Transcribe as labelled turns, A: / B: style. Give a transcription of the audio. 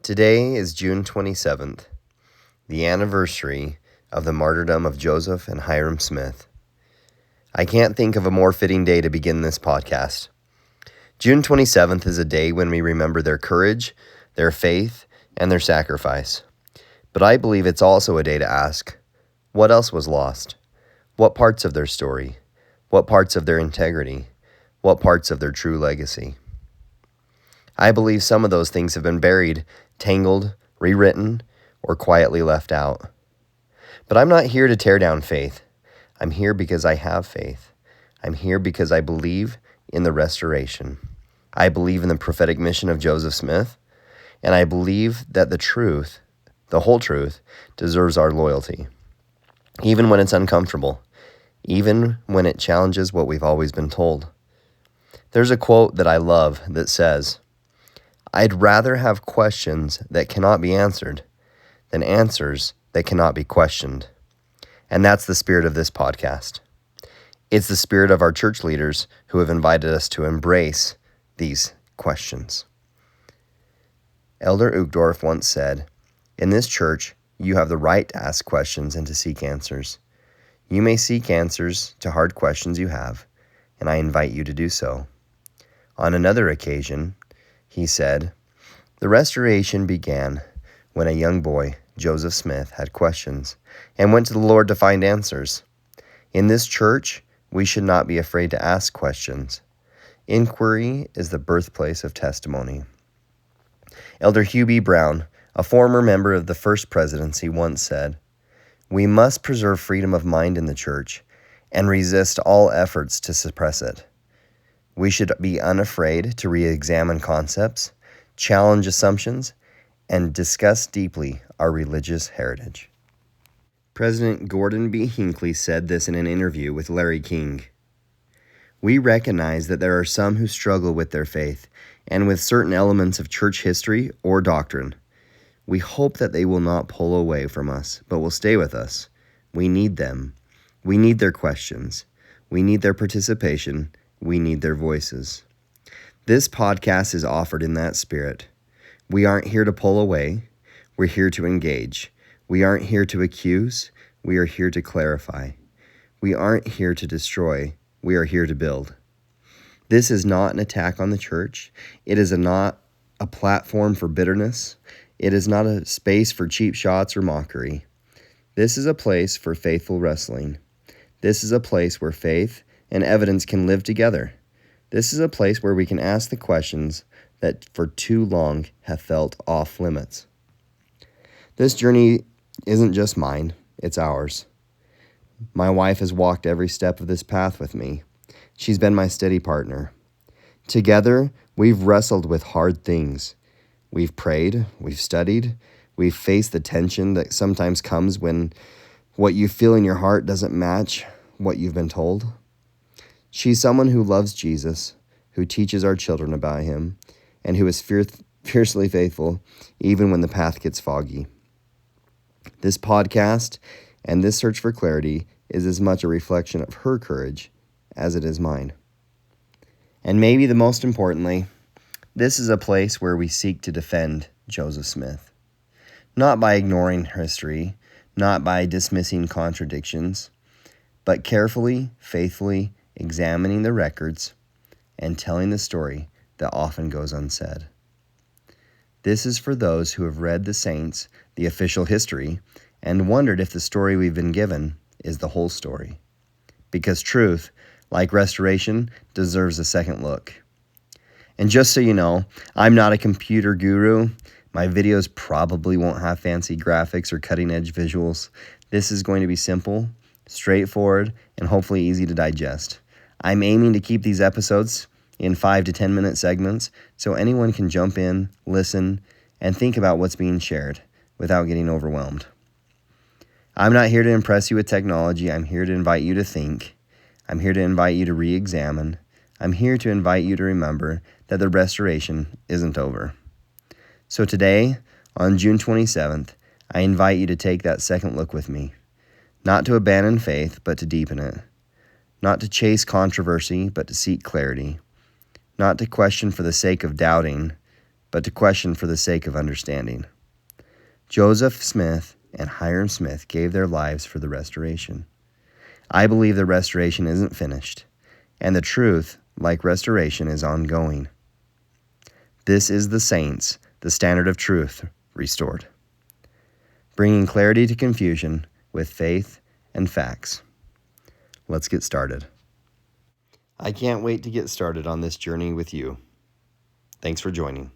A: Today is June 27th, the anniversary of the martyrdom of Joseph and Hyrum Smith. I can't think of a more fitting day to begin this podcast. June 27th is a day when we remember their courage, their faith, and their sacrifice. But I believe it's also a day to ask, what else was lost? What parts of their story? What parts of their integrity? What parts of their true legacy? I believe some of those things have been buried, tangled, rewritten, or quietly left out. But I'm not here to tear down faith. I'm here because I have faith. I'm here because I believe in the restoration. I believe in the prophetic mission of Joseph Smith, and I believe that the truth, the whole truth, deserves our loyalty, even when it's uncomfortable, even when it challenges what we've always been told. There's a quote that I love that says, "I'd rather have questions that cannot be answered than answers that cannot be questioned." And that's the spirit of this podcast. It's the spirit of our church leaders who have invited us to embrace these questions. Elder Uchtdorf once said, "In this church, you have the right to ask questions and to seek answers. You may seek answers to hard questions you have, and I invite you to do so." On another occasion, he said, "The restoration began when a young boy, Joseph Smith, had questions and went to the Lord to find answers. In this church, we should not be afraid to ask questions. Inquiry is the birthplace of testimony." Elder Hugh B. Brown, a former member of the First Presidency, once said, "We must preserve freedom of mind in the church and resist all efforts to suppress it. We should be unafraid to re-examine concepts, challenge assumptions, and discuss deeply our religious heritage." President Gordon B. Hinckley said this in an interview with Larry King. "We recognize that there are some who struggle with their faith and with certain elements of church history or doctrine. We hope that they will not pull away from us, but will stay with us. We need them. We need their questions. We need their participation. We need their voices." This podcast is offered in that spirit. We aren't here to pull away. We're here to engage. We aren't here to accuse. We are here to clarify. We aren't here to destroy. We are here to build. This is not an attack on the church. It is not a platform for bitterness. It is not a space for cheap shots or mockery. This is a place for faithful wrestling. This is a place where faith and evidence can live together. This is a place where we can ask the questions that for too long have felt off limits. This journey isn't just mine, it's ours. My wife has walked every step of this path with me. She's been my steady partner. Together, we've wrestled with hard things. We've prayed, we've studied, we've faced the tension that sometimes comes when what you feel in your heart doesn't match what you've been told. She's someone who loves Jesus, who teaches our children about him, and who is fiercely faithful even when the path gets foggy. This podcast and this search for clarity is as much a reflection of her courage as it is mine. And maybe the most importantly, this is a place where we seek to defend Joseph Smith, not by ignoring history, not by dismissing contradictions, but carefully, faithfully examining the records and telling the story that often goes unsaid. This is for those who have read the saints, the official history, and wondered if the story we've been given is the whole story. Because truth, like restoration, deserves a second look. And just so you know, I'm not a computer guru. My videos probably won't have fancy graphics or cutting-edge visuals. This is going to be simple, straightforward, and hopefully easy to digest. I'm aiming to keep these episodes in 5 to 10 minute segments so anyone can jump in, listen, and think about what's being shared without getting overwhelmed. I'm not here to impress you with technology. I'm here to invite you to think. I'm here to invite you to re-examine. I'm here to invite you to remember that the restoration isn't over. So today, on June 27th, I invite you to take that second look with me. Not to abandon faith, but to deepen it. Not to chase controversy, but to seek clarity. Not to question for the sake of doubting, but to question for the sake of understanding. Joseph Smith and Hyrum Smith gave their lives for the restoration. I believe the restoration isn't finished, and the truth, like restoration, is ongoing. This is the saints, the standard of truth restored, bringing clarity to confusion with faith and facts. Let's get started. I can't wait to get started on this journey with you. Thanks for joining.